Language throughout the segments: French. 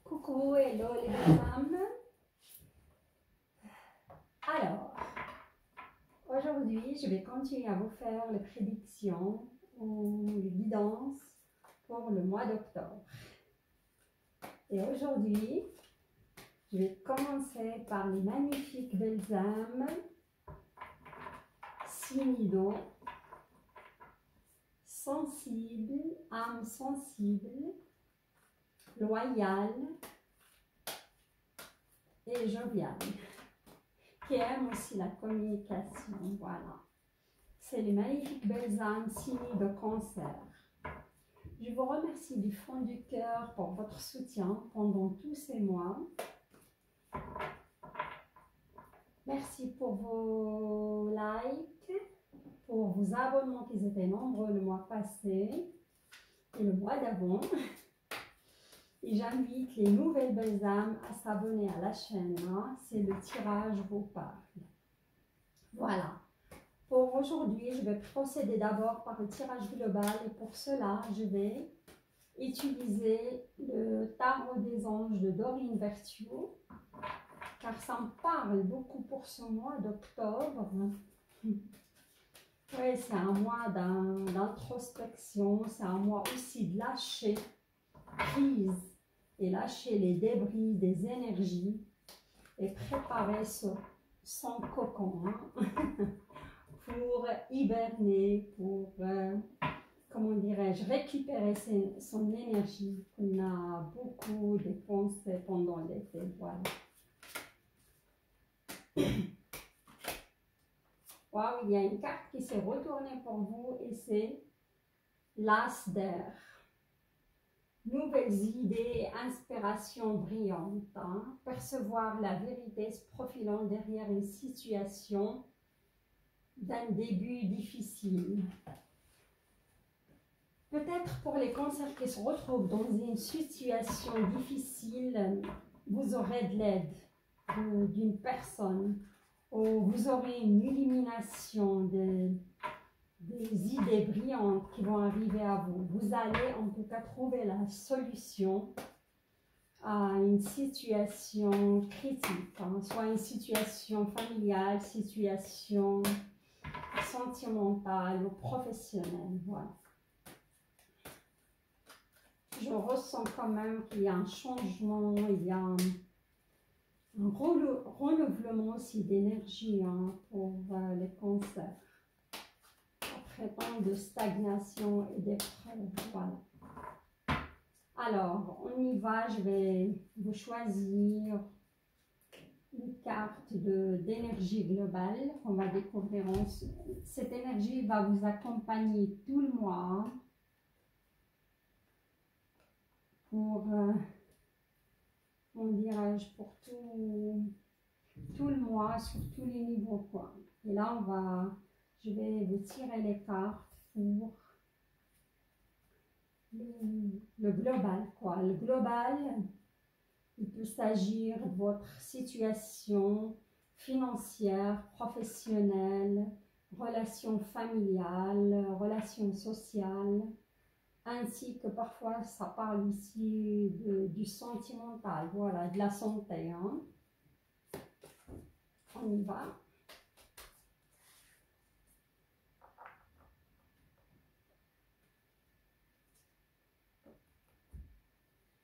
Coucou, hello les femmes. Alors, aujourd'hui, je vais continuer à vous faire les prédictions ou les guidances pour le mois d'octobre. Et aujourd'hui, je vais commencer par les magnifiques belles âmes, signes d'eau, sensibles, âmes sensibles, loyales et joviales, qui aiment aussi la communication. Voilà. C'est les magnifiques belles âmes signes de Cancer. Je vous remercie du fond du cœur pour votre soutien pendant tous ces mois. Merci pour vos likes, pour vos abonnements qui étaient nombreux le mois passé et le mois d'avant. Et j'invite les nouvelles belles âmes à s'abonner à la chaîne. C'est le tirage vous parle. Voilà. Pour aujourd'hui, je vais procéder d'abord par le tirage global et pour cela, je vais utiliser le tarot des anges de Doreen Virtue car ça me parle beaucoup pour ce mois d'octobre. Oui, c'est un mois d'introspection, c'est un mois aussi de lâcher prise et lâcher les débris des énergies et préparer son cocon pour hiberner, pour, comment dirais-je, récupérer son énergie qu'on a beaucoup dépensé pendant l'été. Voilà. Wow, il y a une carte qui s'est retournée pour vous et c'est l'as d'air. Nouvelles idées, inspirations brillantes, percevoir la vérité se profilant derrière une situation d'un début difficile. Peut-être pour les cancers qui se retrouvent dans une situation difficile, vous aurez de l'aide d'une personne ou vous aurez une illumination des idées brillantes qui vont arriver à vous. Vous allez en tout cas trouver la solution à une situation critique, soit une situation familiale, situation sentimentale ou professionnelle. Voilà. Je ressens quand même qu'il y a un changement, il y a un renouvellement aussi d'énergie pour les cancers. Après tant de stagnation et d'épreuves, voilà. Alors, on y va, je vais vous choisir une carte d'énergie globale qu'on va découvrir ensuite. Cette énergie va vous accompagner tout le mois pour, comment dirais-je, pour tout le mois, sur tous les niveaux, quoi. Et là, je vais vous tirer les cartes pour le global, quoi. Le global, il peut s'agir de votre situation financière, professionnelle, relations familiales, relations sociales, ainsi que parfois ça parle aussi du sentimental, voilà, de la santé. On y va.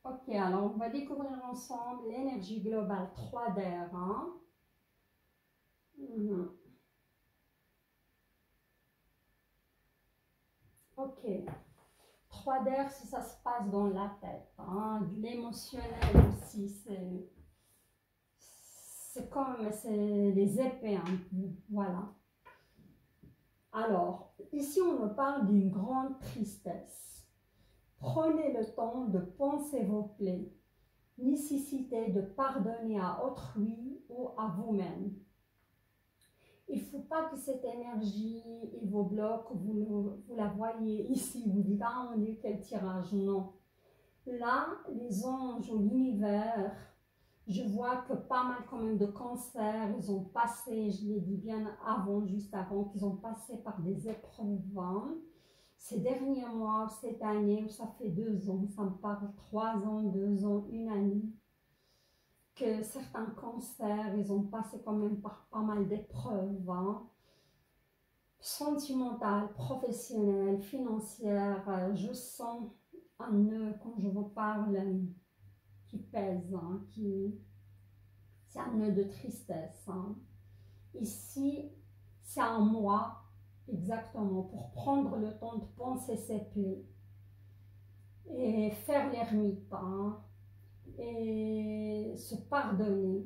Ok, alors on va découvrir ensemble l'énergie globale 3 d'air. Ok, 3 d'air, si ça se passe dans la tête, de l'émotionnel aussi, c'est comme les épées un peu, voilà. Alors, ici on me parle d'une grande tristesse. Prenez le temps de penser vos plaies, nécessité de pardonner à autrui ou à vous-même. Il ne faut pas que cette énergie, il vous bloque, vous la voyez ici, vous dites, ah, on est quel tirage, non. Là, les anges ou l'univers, je vois que pas mal quand même de cancers, ils ont passé, je l'ai dit bien avant, juste avant, qu'ils ont passé par des épreuves. ces derniers mois, cette année, ça fait 2 ans, ça me parle 3 ans, 2 ans, une année, que certains cancers, ils ont passé quand même par pas mal d'épreuves, hein, sentimentales, professionnelles, financières. Je sens un nœud quand je vous parle qui pèse, hein, c'est un nœud de tristesse. Hein. Ici, c'est un mois exactement pour prendre le temps de penser ses plaies et faire l'ermite, hein, et se pardonner.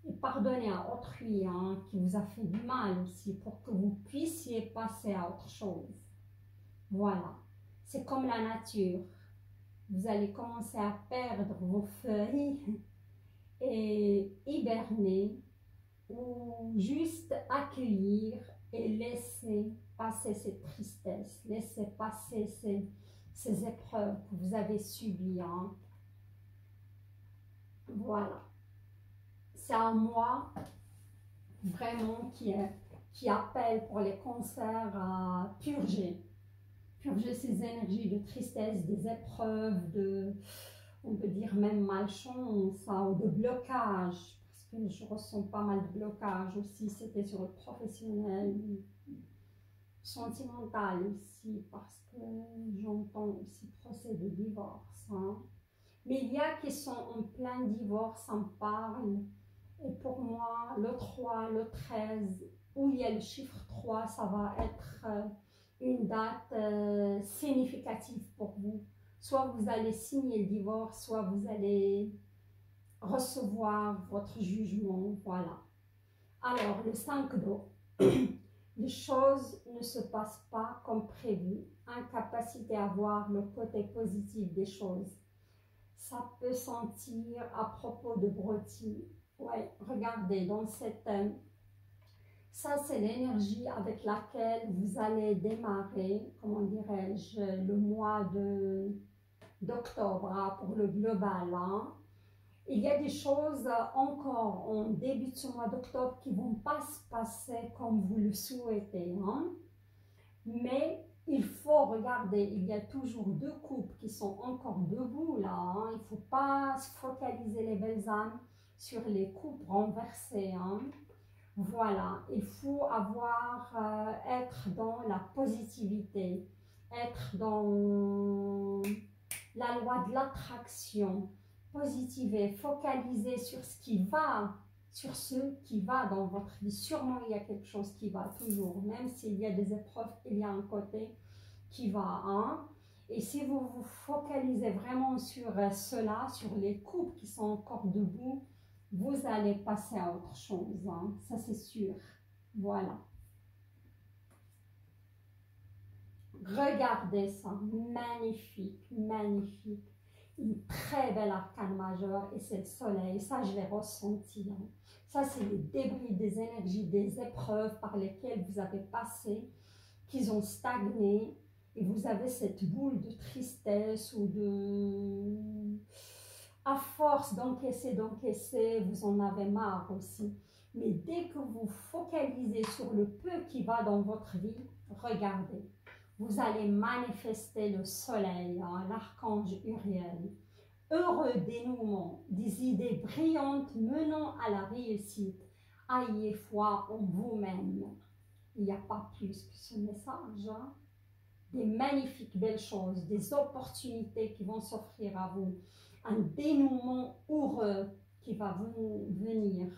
Et pardonner à autrui, hein, qui vous a fait du mal aussi, pour que vous puissiez passer à autre chose. Voilà. C'est comme la nature. Vous allez commencer à perdre vos feuilles et hiberner ou juste accueillir et laisser passer cette tristesse, laisser passer ces épreuves que vous avez subies. Hein. Voilà. C'est un mois vraiment qui appelle pour les cancers à purger ces énergies de tristesse, des épreuves, on peut dire même malchance, hein, ou de blocage, parce que je ressens pas mal de blocage aussi, c'était sur le professionnel, sentimental aussi, parce que j'entends aussi procès de divorce. Hein. Mais il y a qui sont en plein divorce, ça me parle. Et pour moi, le 3, le 13, où il y a le chiffre 3, ça va être une date significative pour vous. Soit vous allez signer le divorce, soit vous allez recevoir votre jugement. Voilà. Alors, le 5 d'eau. Les choses ne se passent pas comme prévu. Incapacité à voir le côté positif des choses. Ça peut sentir à propos de Broti. Ouais, regardez, dans cette... ça, c'est l'énergie avec laquelle vous allez démarrer, comment dirais-je, le mois d'octobre, hein, pour le global. Hein. Il y a des choses encore en début de ce mois d'octobre qui ne vont pas se passer comme vous le souhaitez. Hein. Mais il faut regarder, il y a toujours 2 couples qui sont encore debout là. Hein. Il ne faut pas se focaliser les belles âmes sur les coupes renversées. Hein. Voilà, il faut être dans la positivité, être dans la loi de l'attraction, positiver, focaliser sur ce qui va, sur ce qui va dans votre vie. Sûrement, il y a quelque chose qui va toujours, même s'il y a des épreuves, il y a un côté qui va. Hein. Et si vous vous focalisez vraiment sur cela, sur les couples qui sont encore debout, vous allez passer à autre chose, hein. Ça c'est sûr. Voilà. Regardez ça, magnifique, magnifique. Une très belle arcane majeure et c'est le soleil, ça je l'ai ressenti. Hein. Ça c'est les débris des énergies, des épreuves par lesquelles vous avez passé, qui ont stagné et vous avez cette boule de tristesse ou de... À force d'encaisser, vous en avez marre aussi. Mais dès que vous focalisez sur le peu qui va dans votre vie, regardez. Vous allez manifester le soleil, hein, l'archange Uriel. Heureux dénouement, des idées brillantes menant à la réussite. Ayez foi en vous-même. Il n'y a pas plus que ce message. Hein. Des magnifiques belles choses, des opportunités qui vont s'offrir à vous. Un dénouement heureux qui va venir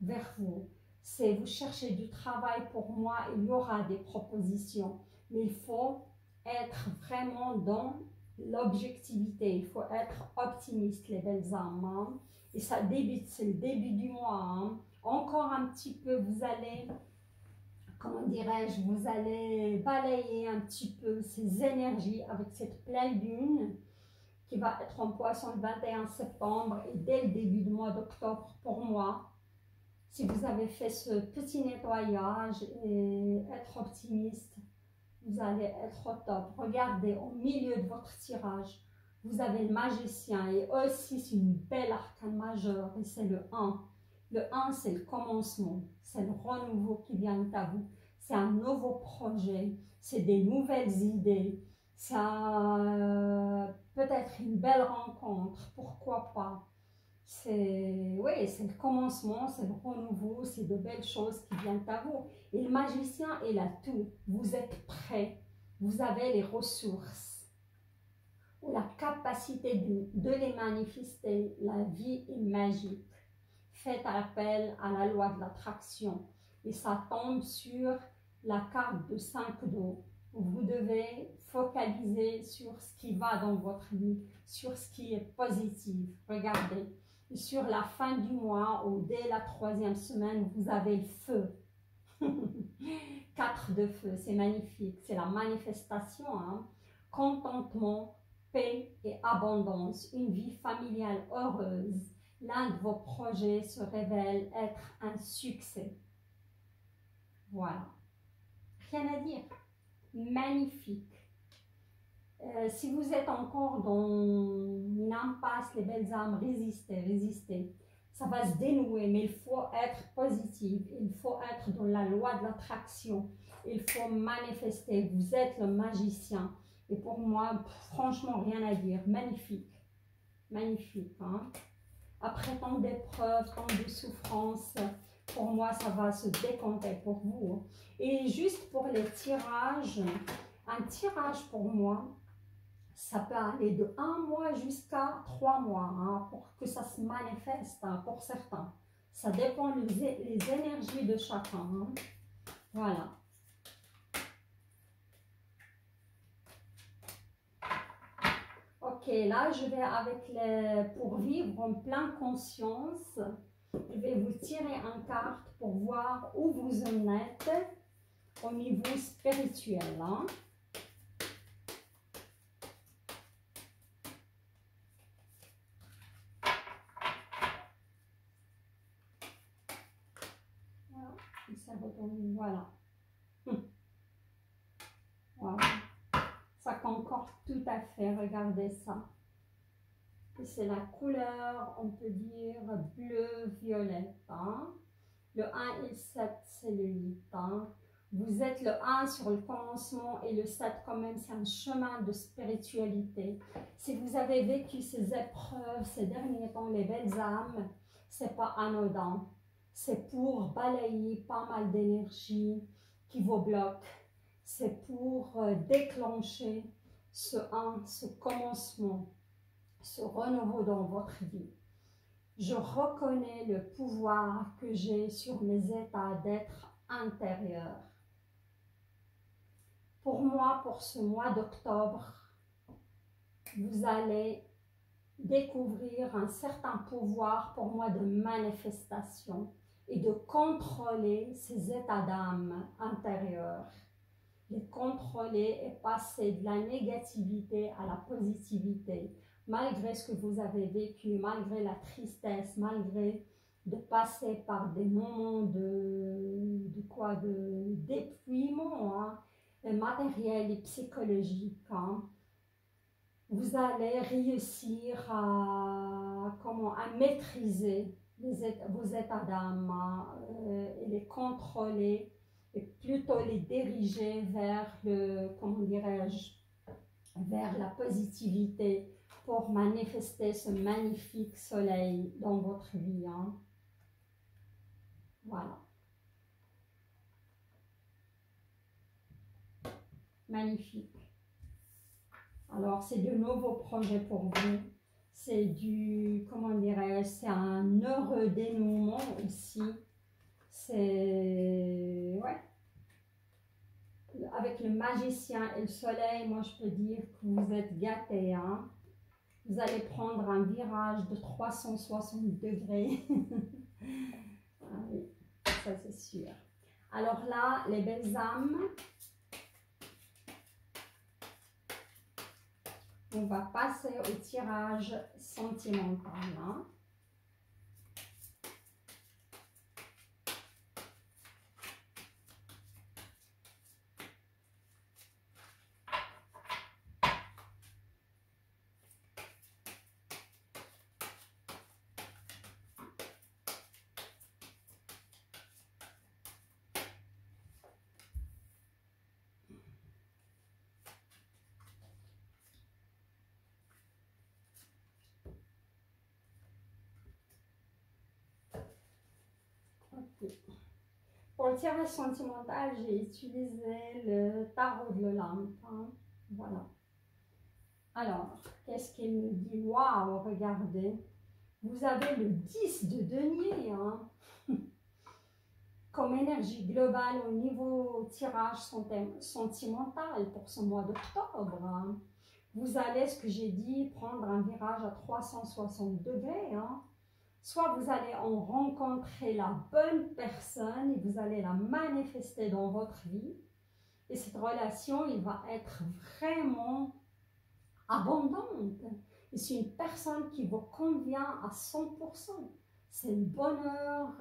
vers vous. C'est vous cherchez du travail pour moi, il y aura des propositions. Mais il faut être vraiment dans l'objectivité. Il faut être optimiste, les belles âmes. Hein. Et ça débute, c'est le début du mois. Hein. Encore un petit peu, vous allez, comment dirais-je, vous allez balayer un petit peu ces énergies avec cette pleine lune qui va être en poisson le 21 septembre et dès le début du mois d'octobre pour moi. Si vous avez fait ce petit nettoyage et être optimiste, vous allez être au top. Regardez, au milieu de votre tirage, vous avez le magicien et aussi c'est une belle arcane majeure et c'est le 1. Le 1, c'est le commencement, c'est le renouveau qui vient à vous. C'est un nouveau projet, c'est des nouvelles idées, ça peut être une belle rencontre, pourquoi pas. Oui, c'est le commencement, c'est le renouveau, c'est de belles choses qui viennent à vous. Et le magicien, il a tout. Vous êtes prêt, vous avez les ressources, ou la capacité de les manifester. La vie est magique. Faites appel à la loi de l'attraction. Et ça tombe sur la carte de 5 dos. Vous devez focaliser sur ce qui va dans votre vie, sur ce qui est positif. Regardez. Et sur la fin du mois ou dès la 3e semaine, vous avez le feu. 4 de feu, c'est magnifique. C'est la manifestation. Hein? Contentement, paix et abondance. Une vie familiale heureuse. L'un de vos projets se révèle être un succès. Voilà. Rien à dire. Magnifique. Si vous êtes encore dans une impasse, les belles âmes, résistez, résistez. Ça va se dénouer, mais il faut être positif. Il faut être dans la loi de l'attraction. Il faut manifester. Vous êtes le magicien. Et pour moi, franchement, rien à dire. Magnifique. Magnifique. Hein? Après tant d'épreuves, tant de souffrances, pour moi, ça va se décompter pour vous. Et juste pour les tirages, un tirage pour moi, ça peut aller de 1 mois jusqu'à 3 mois hein, pour que ça se manifeste hein, pour certains. Ça dépend les énergies de chacun. Hein. Voilà. Ok, là, je vais avec pour vivre en pleine conscience, je vais vous tirer une carte pour voir où vous en êtes au niveau spirituel. Hein. Voilà. Voilà. Ça concorde tout à fait, regardez ça. C'est la couleur, on peut dire, bleu-violet. Hein. Le 1 et le 7, c'est le 8. Hein. Vous êtes le 1 sur le commencement et le 7 quand même, c'est un chemin de spiritualité. Si vous avez vécu ces épreuves ces derniers temps, les belles âmes, c'est pas anodin. C'est pour balayer pas mal d'énergie qui vous bloque. C'est pour déclencher ce 1, ce commencement, ce renouveau dans votre vie. Je reconnais le pouvoir que j'ai sur mes états d'être intérieurs. Pour moi, pour ce mois d'octobre, vous allez découvrir un certain pouvoir pour moi de manifestation et de contrôler ces états d'âme intérieurs. Les contrôler et passer de la négativité à la positivité. Malgré ce que vous avez vécu, malgré la tristesse, malgré de passer par des moments de dépouillement hein, matériel et psychologique, hein, vous allez réussir à maîtriser vos états d'âme et les contrôler et plutôt les diriger vers vers la positivité pour manifester ce magnifique soleil dans votre vie. Hein. Voilà. Magnifique. Alors, c'est de nouveaux projets pour vous. C'est c'est un heureux dénouement aussi. C'est, ouais. Avec le magicien et le soleil, moi je peux dire que vous êtes gâtés. Hein. Vous allez prendre un virage de 360 degrés. Ah oui, ça c'est sûr. Alors là, les belles âmes, on va passer au tirage sentimental. Hein. Pour le tirage sentimental, j'ai utilisé le tarot de l'âme. Hein. Voilà. Alors, qu'est-ce qu'il me dit? Waouh, regardez. Vous avez le 10 de denier. Hein. Comme énergie globale au niveau tirage sentimental pour ce mois d'octobre. Hein. Vous allez, ce que j'ai dit, prendre un virage à 360 degrés. Hein. Soit vous allez en rencontrer la bonne personne et vous allez la manifester dans votre vie. Et cette relation, il va être vraiment abondante. Et c'est une personne qui vous convient à 100%. C'est le bonheur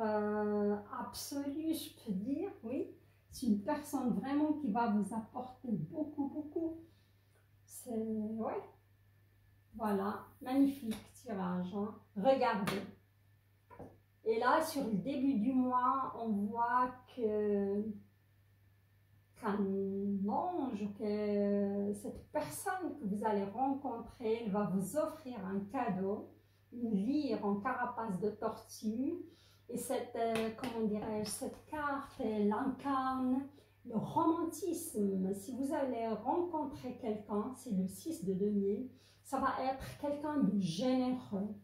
absolu, je peux dire, oui. C'est une personne vraiment qui va vous apporter beaucoup, beaucoup. C'est, ouais. Voilà, magnifique tirage. Hein. Regardez. Et là, sur le début du mois, on voit qu'un ange, que cette personne que vous allez rencontrer, elle va vous offrir un cadeau, une lyre en carapace de tortue. Et cette, comment dirais-je, cette carte, elle incarne le romantisme. Si vous allez rencontrer quelqu'un, c'est le 6 de denier, ça va être quelqu'un de généreux,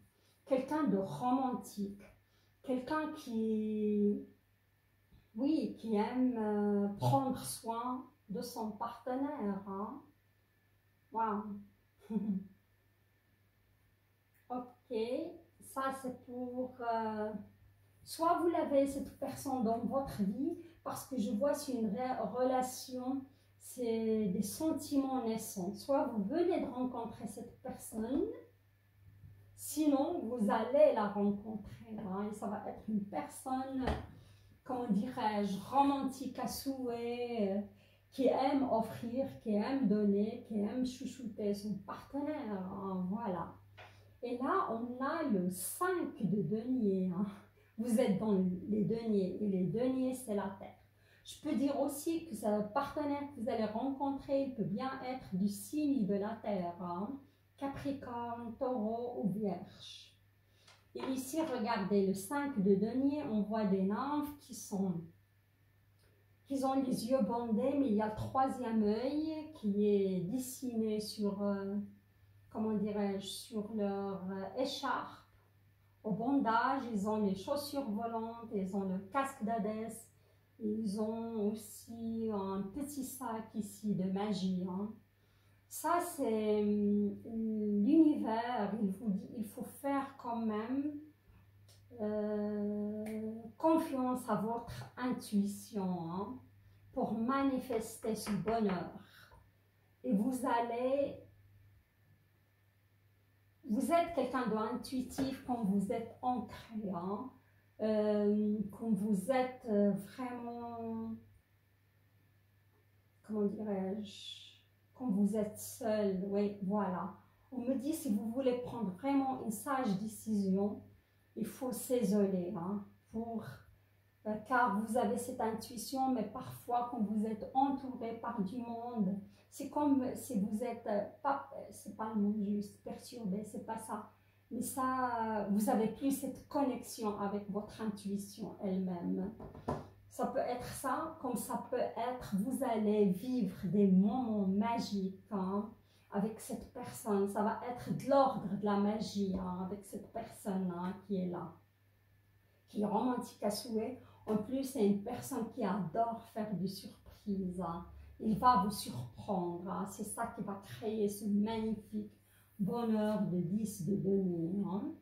quelqu'un de romantique. Quelqu'un qui, oui, qui aime prendre soin de son partenaire. Hein? Wow. Ok, ça c'est pour... soit vous l'avez, cette personne dans votre vie, parce que je vois c'est une relation, c'est des sentiments naissants. Soit vous venez de rencontrer cette personne, sinon, vous allez la rencontrer. Hein, et ça va être une personne, comment dirais-je, romantique à souhait, qui aime offrir, qui aime donner, qui aime chouchouter son partenaire. Hein, voilà. Et là, on a le 5 de denier. Hein. Vous êtes dans les deniers. Et les deniers, c'est la terre. Je peux dire aussi que ce partenaire que vous allez rencontrer, il peut bien être du signe de la terre. Hein. Capricorne, Taureau ou Vierge. Et ici, regardez, le 5 de denier, on voit des nymphes qui ont les yeux bandés, mais il y a le troisième œil qui est dessiné sur, comment dirais-je, sur leur écharpe. Au bandage, ils ont les chaussures volantes, ils ont le casque d'Hadès, ils ont aussi un petit sac ici de magie. Hein. Ça, c'est l'univers, il vous dit, il faut faire quand même confiance à votre intuition hein, pour manifester ce bonheur. Et vous êtes quelqu'un d'intuitif quand vous êtes ancré, hein, quand vous êtes vraiment, comment dirais-je, quand vous êtes seul, oui, voilà. On me dit, si vous voulez prendre vraiment une sage décision, il faut s'isoler, hein, car vous avez cette intuition, mais parfois quand vous êtes entouré par du monde, c'est comme si vous êtes, c'est pas le mot juste, perturbé, c'est pas ça, mais ça, vous avez plus cette connexion avec votre intuition elle-même. Ça peut être ça, comme ça peut être, vous allez vivre des moments magiques hein, avec cette personne. Ça va être de l'ordre de la magie hein, avec cette personne hein, qui est là, qui est romantique à souhait. En plus, c'est une personne qui adore faire des surprises. Hein. Il va vous surprendre. Hein. C'est ça qui va créer ce magnifique bonheur de 10 de denier. Hein.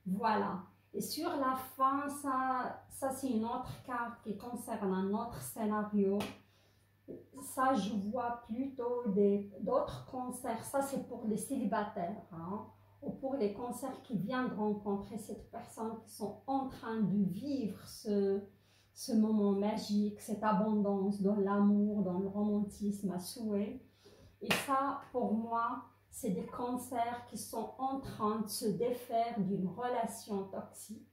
Voilà. Et sur la fin, ça c'est une autre carte qui concerne un autre scénario. Ça, je vois plutôt d'autres concerts. Ça, c'est pour les célibataires. Hein, ou pour les concerts qui viennent de rencontrer cette personne, qui sont en train de vivre ce moment magique, cette abondance dans l'amour, dans le romantisme à souhait. Et ça, pour moi, c'est des cancers qui sont en train de se défaire d'une relation toxique.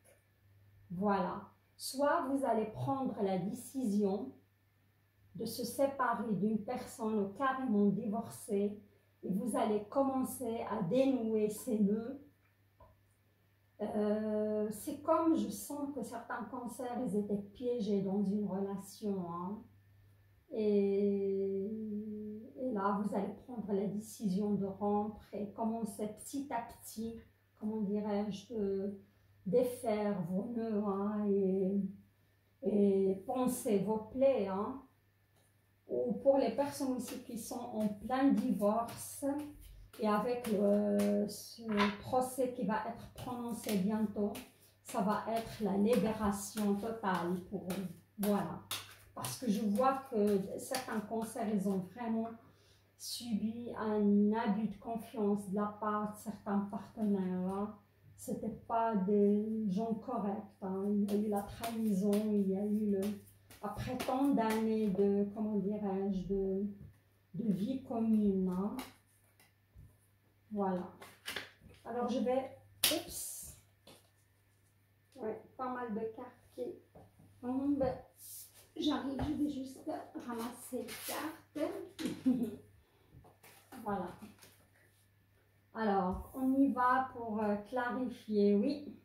Voilà. Soit vous allez prendre la décision de se séparer d'une personne ou carrément divorcer et vous allez commencer à dénouer ces nœuds C'est comme je sens que certains cancers, ils étaient piégés dans une relation. Hein. Et là, vous allez prendre la décision de rompre et commencer petit à petit, comment dirais-je, de défaire vos nœuds hein, et penser vos plaies. Hein. Ou pour les personnes aussi qui sont en plein divorce et avec ce procès qui va être prononcé bientôt, ça va être la libération totale pour eux. Voilà. Parce que je vois que certains cancers, ils ont vraiment subi un abus de confiance de la part de certains partenaires. Hein. Ce n'étaient pas des gens corrects. Hein. Il y a eu la trahison, il y a eu après tant d'années de, comment dirais-je, de vie commune. Hein. Voilà. Alors je vais, oups, ouais, pas mal de cartes qui tombent. J'arrive, je vais juste ramasser les cartes. Voilà. Alors, on y va pour clarifier, oui.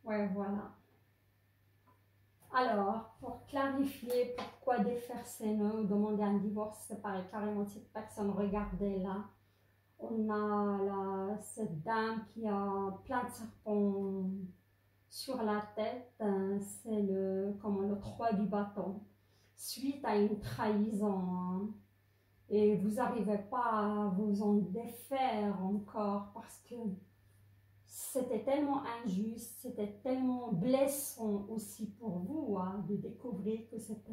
Ouais, voilà. Alors, pour clarifier pourquoi défaire ses nœuds, demander un divorce, séparer carrément cette personne, regardez là. On a cette dame qui a plein de serpents sur la tête, c'est le 3 du bâton. Suite à une trahison, hein, et vous n'arrivez pas à vous en défaire encore parce que c'était tellement injuste, c'était tellement blessant aussi pour vous hein, de découvrir que cette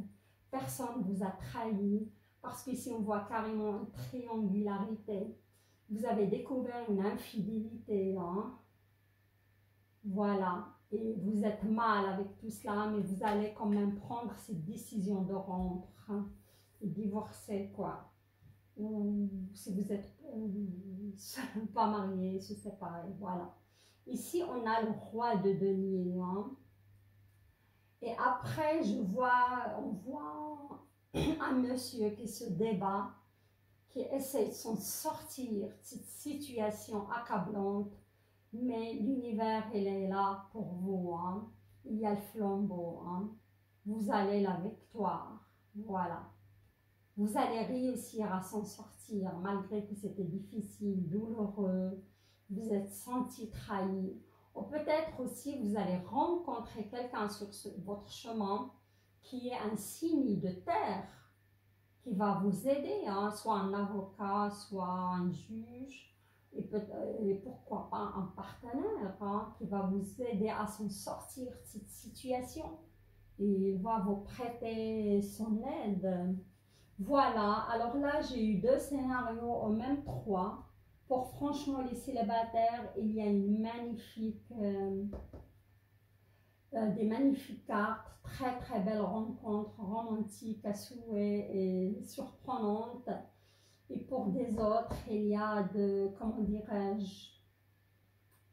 personne vous a trahi, parce qu'ici on voit carrément une triangularité. Vous avez découvert une infidélité, hein. Voilà, et vous êtes mal avec tout cela, mais vous allez quand même prendre cette décision de rompre hein, et divorcer quoi. Ou si vous n'êtes pas marié, se séparer, voilà. Ici, on a le roi de denier. Hein. Et après, on voit un monsieur qui se débat, qui essaie de s'en sortir de cette situation accablante. Mais l'univers, il est là pour vous. Hein. Il y a le flambeau. Hein. Vous allez la victoire. Voilà. Vous allez réussir à s'en sortir malgré que c'était difficile, douloureux. Vous êtes senti trahi. Ou peut-être aussi vous allez rencontrer quelqu'un sur votre chemin qui est un signe de terre qui va vous aider, hein, soit un avocat, soit un juge, et pourquoi pas un partenaire hein, qui va vous aider à s'en sortir de cette situation. Et il va vous prêter son aide. Voilà, alors là j'ai eu 2 scénarios, au même 3. Pour franchement les célibataires, il y a une magnifique, des magnifiques cartes, très très belles rencontres romantiques à souhait et surprenantes. Et pour des autres, il y a comment dirais-je,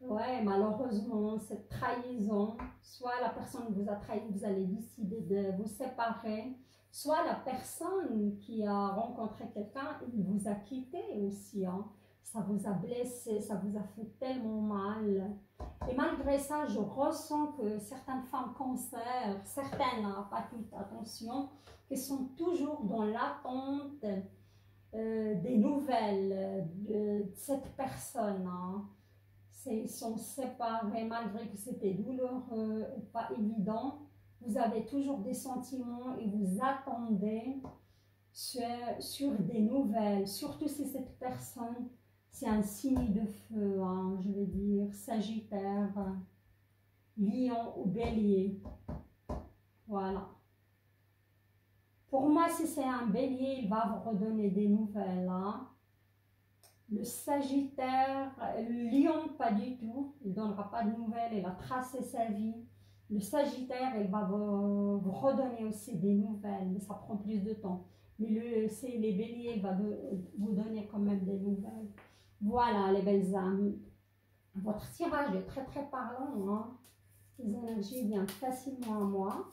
ouais, malheureusement, cette trahison, soit la personne vous a trahi, vous allez décider de vous séparer, soit la personne qui a rencontré quelqu'un, il vous a quitté aussi. Hein. Ça vous a blessé, ça vous a fait tellement mal. Et malgré ça, je ressens que certaines femmes cancer, certaines, hein, pas toutes, attention, qui sont toujours dans l'attente des nouvelles de cette personne. Hein. Ils sont séparés malgré que c'était douloureux et pas évident. Vous avez toujours des sentiments et vous attendez sur des nouvelles, surtout si cette personne, c'est un signe de feu, hein, je vais dire, Sagittaire, Lion ou Bélier. Voilà. Pour moi, si c'est un Bélier, il va vous redonner des nouvelles. Hein. Le Sagittaire, le Lion, pas du tout. Il ne donnera pas de nouvelles, il a tracé sa vie. Le Sagittaire, il va vous redonner aussi des nouvelles, mais ça prend plus de temps. Mais les Béliers, il va vous donner quand même des nouvelles. Voilà, les belles âmes. Votre tirage est très très parlant. Hein. Les énergies viennent facilement à moi.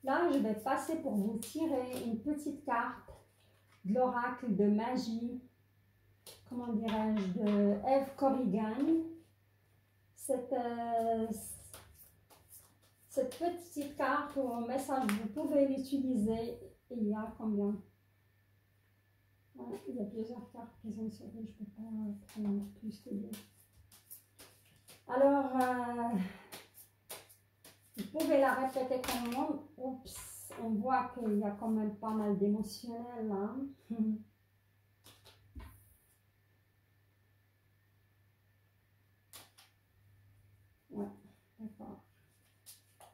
Là, je vais passer pour vous tirer une petite carte de l'oracle de magie. comment dirais-je, de Eve Corrigan. Cette petite carte ou un message, vous pouvez l'utiliser. Il y a combien? Voilà, il y a plusieurs cartes qui sont sorties, je ne peux pas prendre plus que deux. Alors, vous pouvez la répéter comme moi. Oups, on voit qu'il y a quand même pas mal d'émotionnel là. Ouais, d'accord.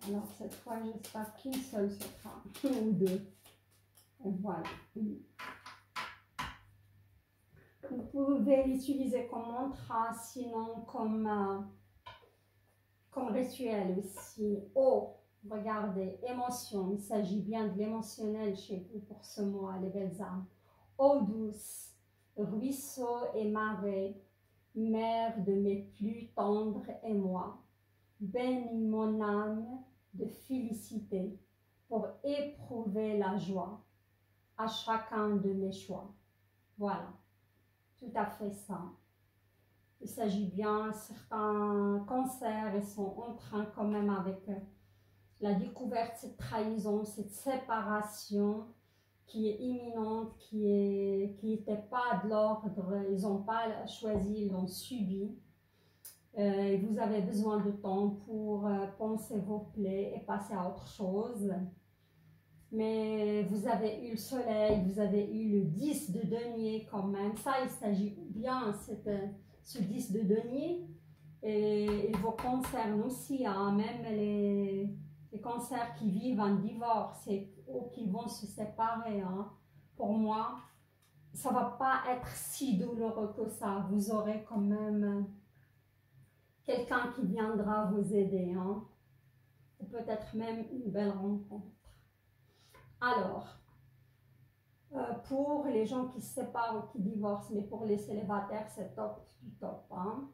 Alors cette fois, j'espère qu'une seule sera, ou deux. Et voilà. Vous pouvez l'utiliser comme mantra, sinon comme rituel aussi. Oh, regardez, émotion. Il s'agit bien de l'émotionnel chez vous pour ce mois, les belles âmes. Eau douce, ruisseau et marais, mère de mes plus tendres émois. Bénis mon âme de félicité pour éprouver la joie à chacun de mes choix. Voilà, tout à fait ça. Il s'agit bien, certains cancers, ils sont en train quand même avec la découverte, cette trahison, cette séparation qui est imminente, qui n'était pas de l'ordre, ils n'ont pas choisi, ils l'ont subi. Vous avez besoin de temps pour penser vos plaies et passer à autre chose. Mais vous avez eu le soleil, vous avez eu le 10 de denier quand même. Ça, il s'agit bien, ce 10 de denier. Et il vous concerne aussi, hein, même les cancers qui vivent un divorce ou qui vont se séparer. Hein. Pour moi, ça ne va pas être si douloureux que ça. Vous aurez quand même quelqu'un qui viendra vous aider. Hein. Ou peut-être même une belle rencontre. Alors, pour les gens qui se séparent ou qui divorcent, mais pour les célibataires, c'est top du top. Hein.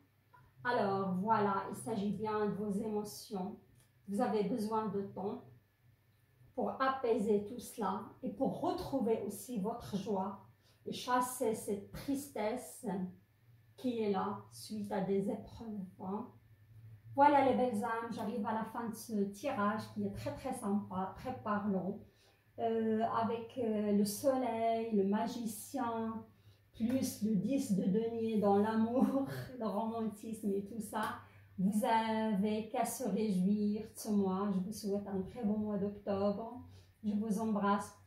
Alors, voilà, il s'agit bien de vos émotions. Vous avez besoin de temps pour apaiser tout cela et pour retrouver aussi votre joie et chasser cette tristesse qui est là suite à des épreuves. Hein. Voilà les belles âmes, j'arrive à la fin de ce tirage qui est très très sympa, très parlant. Avec le soleil, le magicien, plus le 10 de denier dans l'amour, le romantisme et tout ça, vous avez qu'à se réjouir de ce mois. Je vous souhaite un très bon mois d'octobre. Je vous embrasse.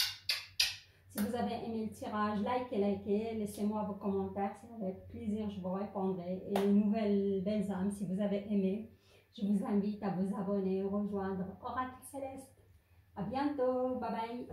Si vous avez aimé le tirage, likez, laissez-moi vos commentaires. C'est avec plaisir, je vous répondrai. Et les nouvelles belles âmes, si vous avez aimé, je vous invite à vous abonner, rejoindre Oracle Céleste. À bientôt, bye bye.